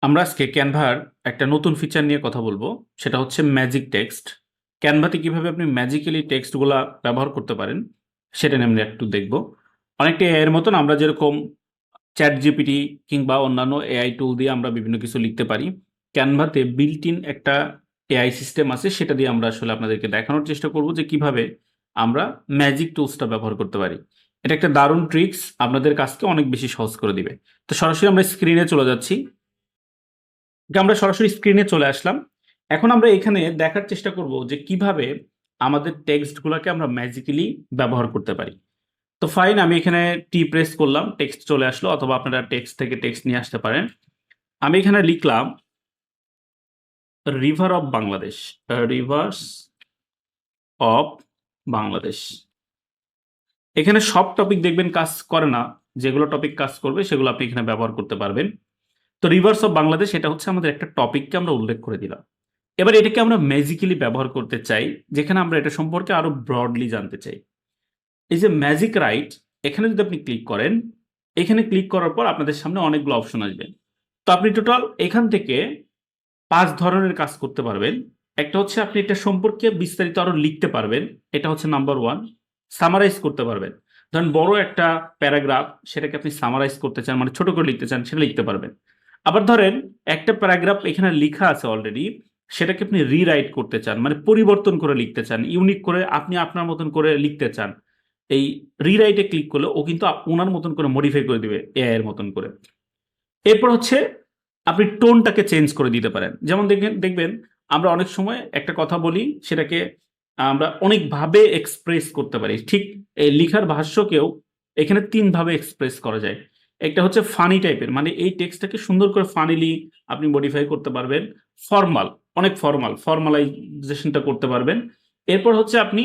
আমরা আজকে ক্যানভার একটা নতুন ফিচার নিয়ে কথা বলবো। সেটা হচ্ছে ম্যাজিক টেক্সট। ক্যানভাতে কিভাবে আপনি ম্যাজিক্যালি টেক্সটগুলা ব্যবহার করতে পারেন সেটা নিয়ে আমরা একটু দেখব। অনেকটা এআই এর মতন আমরা যেরকম চ্যাট জিপিটি কিংবা অন্যান্য এআই টুল দিয়ে আমরা বিভিন্ন কিছু লিখতে পারি, ক্যানভাতে বিল্ট ইন একটা এআই সিস্টেম আছে, সেটা দিয়ে আমরা আসলে আপনাদেরকে দেখানোর চেষ্টা করব যে কিভাবে আমরা ম্যাজিক টুলসটা ব্যবহার করতে পারি। এটা একটা দারুণ ট্রিক্স, আপনাদের কাজকে অনেক বেশি সহজ করে দিবে। তো সরাসরি আমরা স্ক্রিনে চলে যাচ্ছি। আমরা সরাসরি স্ক্রিনে চলে আসলাম। এখন আমরা এখানে দেখার চেষ্টা করব যে কিভাবে আমাদের টেক্সটগুলোকে আমরা ম্যাজিক্যালি ব্যবহার করতে পারি। তো ফাইন, আমি এখানে টি প্রেস করলাম, টেক্সট চলে আসলো, অথবা আপনারা টেক্সট থেকে টেক্সট নিয়ে আসতে পারেন। আমি এখানে লিখলাম river of Bangladesh, rivers of Bangladesh. এখানে সব টপিক দেখবেন কাজ করে না, যেগুলো টপিক কাজ করবে সেগুলো আপনি এখানে ব্যবহার করতে পারবেন। তো রিভার্স অফ বাংলাদেশ এটা হচ্ছে আমাদের একটা টপিককে আমরা উল্লেখ করে দিলাম। এবার এটাকে আমরা ম্যাজিক্যালি ব্যবহার করতে চাই, যেখানে আমরা এটা সম্পর্কে আরো ব্রডলি জানতে চাই। এই যে ম্যাজিক রাইট, এখানে যদি আপনি ক্লিক করেন, এখানে ক্লিক করার পর আপনাদের সামনে অনেকগুলো অপশন আসবে। তো আপনি টোটাল এখান থেকে 5 ধরনের কাজ করতে পারবেন। একটা হচ্ছে আপনি এটা সম্পর্কে বিস্তারিত আরো লিখতে পারবেন, এটা হচ্ছে নাম্বার 1। সামারাইজ করতে পারবেন, ধরেন বড় একটা প্যারাগ্রাফ, সেটাকে আপনি সামারাইজ করতে চান, মানে ছোট করে লিখতে চান, সেটা লিখতে পারবেন। আবার ধরেন একটা প্যারাগ্রাফ এখানে লেখা আছে অলরেডি, সেটাকে আপনি রিরাইট করতে চান, মানে পরিবর্তন করে লিখতে চান, ইউনিক করে আপনি আপনার মতন করে লিখতে চান। এই রিরাইটে ক্লিক করলে ও কিন্তু ওনার মতন করে মডিফাই করে দিবে, এআই এর মতন করে। এরপর হচ্ছে আপনি টোনটাকে চেঞ্জ করে দিতে পারেন। যেমন দেখবেন আমরা অনেক সময় একটা কথা বলি, সেটাকে আমরা অনেকভাবে এক্সপ্রেস করতে পারি। ঠিক এই লিখার ভাষ্যকেও এখানে 3 ভাবে এক্সপ্রেস করা যায়। একটা হচ্ছে ফানি টাইপের, মানে এই টেক্সটটাকে সুন্দর করে ফানিলি আপনি মডিফাই করতে পারবেন। ফর্মাল, অনেক ফর্মালাইজেশনটা করতে পারবেন। এরপর হচ্ছে আপনি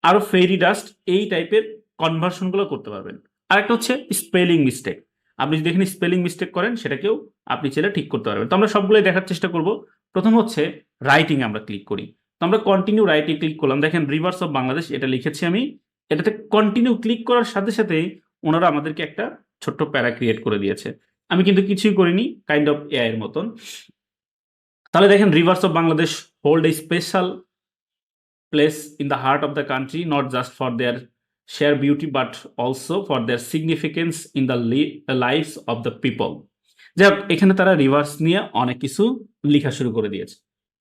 আরো ফেরি ডাস্ট এই টাইপের কনভার্সনগুলো করতে পারবেন। আরেকটা হচ্ছে স্পেলিং মিস্টেক, আপনি যদি এখানে স্পেলিং মিস্টেক করেন সেটাকেও আপনি চাইলে ঠিক করতে পারবেন। তো আমরা সবগুলোই দেখার চেষ্টা করব। প্রথম হচ্ছে রাইটিং, আমরা ক্লিক করি। তো আমরা কন্টিনিউ রাইটিং ক্লিক করলাম, দেখেন রিভার্স অফ বাংলাদেশ এটা লিখেছি আমি। এটাতে কন্টিনিউ ক্লিক করার সাথে সাথে ওনারা আমাদেরকে একটা ছোট্ট প্যারা ক্রিয়েট করে দিয়েছে। আমি কিন্তু কিছুই করিনি, কাইন্ড অফ এআই এর মতন। তাহলে দেখেন rivers of Bangladesh hold a special place in the heart of the country, not just for their sheer beauty, but also for their significance in the lives of the people. যাই হোক, এখানে তারা reverse নিয়ে অনেক কিছু লেখা শুরু করে দিয়েছে।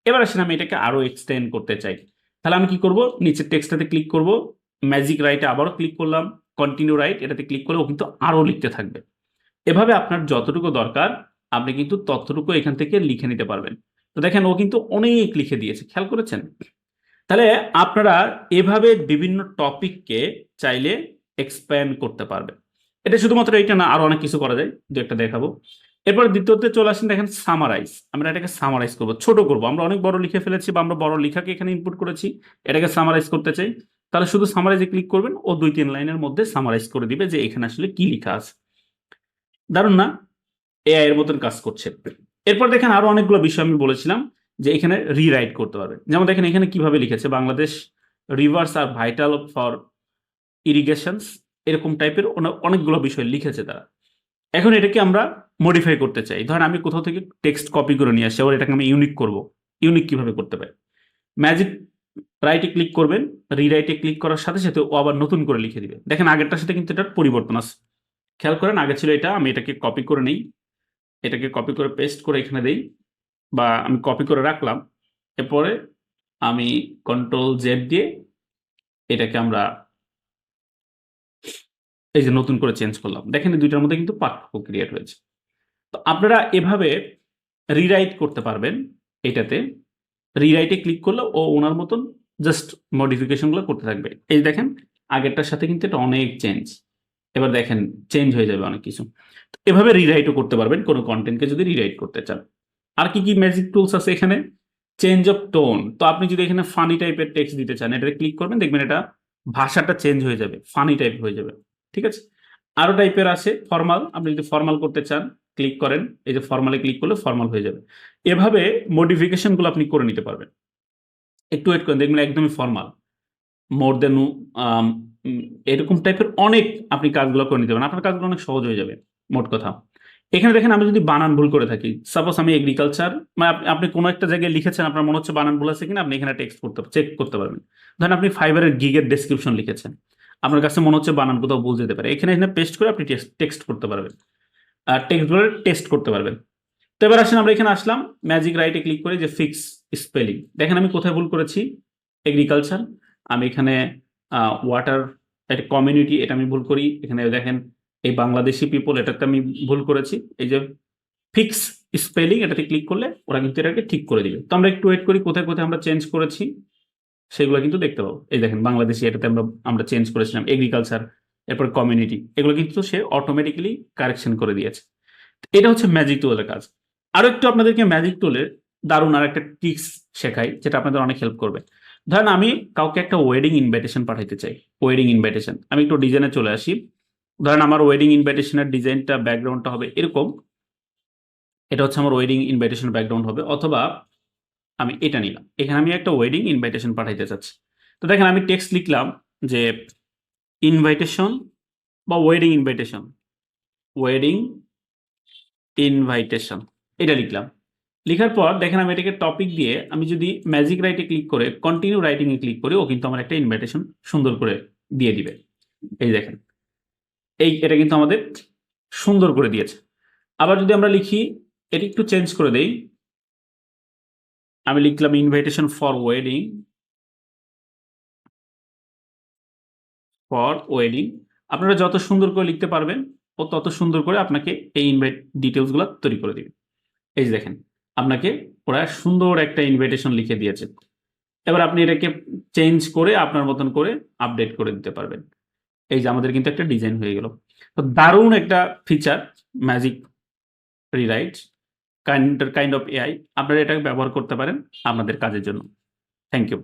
এবার আসলে আমি এটাকে আরো এক্সটেন্ড করতে চাই। তাহলে আমি কি করব, নিচের টেক্সটটাতে ক্লিক করব, ম্যাজিক রাইটে আবারও ক্লিক করলাম, কন্টিনিউ রাইট এটাতে ক্লিক করলে ও কিন্তু আরো লিখতে থাকবে। এভাবে আপনার যতটুকু দরকার আপনি কিন্তু ততটুকু এখান থেকে লিখে নিতে পারবেন। তো দেখেন ও কিন্তু অনেক লিখে দিয়েছে, খেয়াল করেছেন? তাহলে আপনারা এভাবে বিভিন্ন টপিককে চাইলে এক্সপ্যান্ড করতে পারবেন। এটা শুধুমাত্র এটা না, আরো অনেক কিছু করা যায়, দু একটা দেখাবো। এরপর দ্বিতীয়তে চলে আসেন, দেখেন সামারাইজ। আমরা এটাকে সামারাইজ করবো, ছোট করবো। আমরা অনেক বড় লিখে ফেলেছি বা আমরা বড় লেখাকে এখানে ইনপুট করেছি, এটাকে সামারাইজ করতে চাই। তাহলে শুধু সামারাইজে ক্লিক করবেন, ও 2-3 লাইনের মধ্যে সামারাইজ করে দিবে যে এখানে আসলে কি লেখা আছে। দারুণ না? এআই এর মতন কাজ করছে। এরপর দেখেন আরো অনেকগুলো বিষয় আমি বলেছিলাম যে এখানে রিরাইট করতে পারবে। যেমন দেখেন এখানে কিভাবে লিখেছে, Bangladesh rivers are vital for irrigations, এরকম টাইপের অনেকগুলো বিষয় লিখেছে তারা। এখন এটাকে আমরা মডিফাই করতে চাই। ধরেন আমি কোথাও থেকে টেক্সট কপি করে নিয়ে আসি, আবার এটাকে আমি ইউনিক করব। ইউনিক কিভাবে করতে পারি? ম্যাজিক রাইটে ক্লিক করবেন, রিরাইটে ক্লিক করার সাথে সাথে ও আবার নতুন করে লিখে দিবে। দেখেন আগেরটার সাথে কিন্তু এটার পরিবর্তন আছে, খেয়াল করেন। আগে ছিল এটা, আমি এটাকে কপি করে নেই, এটাকে কপি করে পেস্ট করে এখানে দেই, বা আমি কপি করে রাখলাম। এরপরে আমি কন্ট্রোল জেড দিয়ে এটাকে আমরা এই যে নতুন করে চেঞ্জ করলাম। দেখেন এই দুইটার মধ্যে কিন্তু পার্থক্য ক্রিয়েট হয়েছে। তো আপনারা এভাবে রিরাইট করতে পারবেন। এটাতে রিরাইটে ক্লিক করলে ও ওনার মতন জাস্ট মডিফিকেশনগুলো করতে থাকবে। এই দেখেন আগেরটার সাথে কিন্তু এটা অনেক চেঞ্জ। এবার দেখেন চেঞ্জ হয়ে যাবে অনেক কিছু। এভাবে রিরাইটও করতে পারবেন কোনো কন্টেন্টকে যদি রিরাইট করতে চান। আর কি কি ম্যাজিক টুলস আছে এখানে? Change of tone. তো আপনি যদি এখানে ফানি টাইপের টেক্সট দিতে চান, এটা ক্লিক করবেন, দেখবেন এটা ভাষাটা চেঞ্জ হয়ে যাবে, ফানি টাইপ হয়ে যাবে। ঠিক আছে? আরো টাইপের আছে ফর্মাল, আপনি যদি ফর্মাল করতে চান ক্লিক করেন, এই যে ফর্মালে ক্লিক করলে ফর্মাল হয়ে যাবে। এভাবে মডিফিকেশন গুলো আপনি করে নিতে পারবেন। একটু ওয়েট করেন, দেখবেন একদমই ফর্মাল, মোর দেন এরকম টাইপের অনেক আপনি কাজগুলো করে নিতে পারেন। আপনার কাজগুলো অনেক সহজ হয়ে যাবে মোট কথা। এখানে দেখেন আমি যদি বানান ভুল করে থাকি, সাপোজ আমি এগ্রিকালচার, মানে আপনি কোনো একটা জায়গায় লিখেছেন, আপনার মনে হচ্ছে বানান ভুল আছে কিনা, আপনি এখানে টেক্সট করতে চেক করতে পারবেন। ধরেন আপনি ফাইবারের গিগের ডেসক্রিপশন লিখেছেন, আপনার কাছে মনে হচ্ছে বানান কোথাও ভুল যেতে পারে, এখানে এখানে পেস্ট করে আপনি টেক্সট করতে পারবেন, আর টেক্সটগুলো টেস্ট করতে পারবেন। তো এবার আসেন আমরা এখানে আসলাম, ম্যাজিক রাইটে ক্লিক করে যে ফিক্স স্পেলিং, দেখেন আমি কোথায় ভুল করেছি, এগ্রিকালচার, আমি এখানে ওয়াটার, একটা কমিউনিটি, এটা আমি ভুল করি, এখানে দেখেন এই বাংলাদেশি পিপল, এটাতে আমি ভুল করেছি। এই যে ফিক্স স্পেলিং, এটাতে ক্লিক করলে ওরা কিন্তু এটাকে ঠিক করে দিবে। তো আমরা একটু ওয়েট করি, কোথায় কোথায় আমরা চেঞ্জ করেছি সেগুলো কিন্তু দেখতে পাবো। এই দেখেন বাংলাদেশি, এটাতে আমরা আমরা চেঞ্জ করেছিলাম এগ্রিকালচার, এরপর কমিউনিটি, এগুলো কিন্তু সে অটোমেটিক্যালি কারেকশন করে দিয়েছে। এটা হচ্ছে ম্যাজিক টুলের কাজ। আরো একটু আপনাদেরকে ম্যাজিক টুলের দারুণ আর একটা ট্রিক্স শেখাই, যেটা আপনাদের অনেক হেল্প করবে। ধরেন আমি কাউকে একটা ওয়েডিং ইনভাইটেশন পাঠাইতে চাই, ওয়েডিং ইনভাইটেশন, আমি একটু ডিজাইনে চলে আসি। ধরেন আমার ওয়েডিং ইনভাইটেশনের ডিজাইনটা, ব্যাকগ্রাউন্ডটা হবে এরকম, এটা হচ্ছে আমার ওয়েডিং ইনভাইটেশন ব্যাকগ্রাউন্ড হবে, অথবা আমি এটা নিলাম, এখানে আমি একটা ওয়েডিং ইনভাইটেশন পাঠাইতে চাচ্ছি। তো দেখেন আমি টেক্সট লিখলাম যে ইনভাইটেশন বা ওয়েডিং ইনভাইটেশন, ওয়েডিং ইনভাইটেশন, এটা লিখলাম। লিখার পর দেখেন আমি এটাকে টপিক দিয়ে, আমি যদি ম্যাজিক রাইটে ক্লিক করে কন্টিনিউ রাইটিং এ ক্লিক করি, ও কিন্তু আমার একটা ইনভাইটেশন সুন্দর করে দিয়ে দিবে। এই দেখেন, এটা কিন্তু আমাদের সুন্দর করে দিয়েছে। আবার যদি আমরা লিখি, এটা একটু চেঞ্জ করে দেই, আমি লিখলাম ইনভাইটেশন ফর ওয়েডিং, আপনারা যত সুন্দর করে লিখতে পারবেন, ও তত সুন্দর করে আপনাকে এই ইনভাইট ডিটেলসগুলো তৈরি করে দিবে। এই যে দেখেন, আপনাকে ওরা সুন্দর একটা ইনভাইটেশন লিখে দিয়েছে। এবার আপনি এটাকে চেঞ্জ করে আপনার মতন করে আপডেট করে দিতে পারবেন। এই যে আমাদের কিন্তু একটা ডিজাইন হয়ে গেল। তো দারুণ একটা feature magic rewrite, kind of AI, আপনারা এটাকে ব্যবহার করতে পারেন আপনাদের কাজের জন্য। Thank you.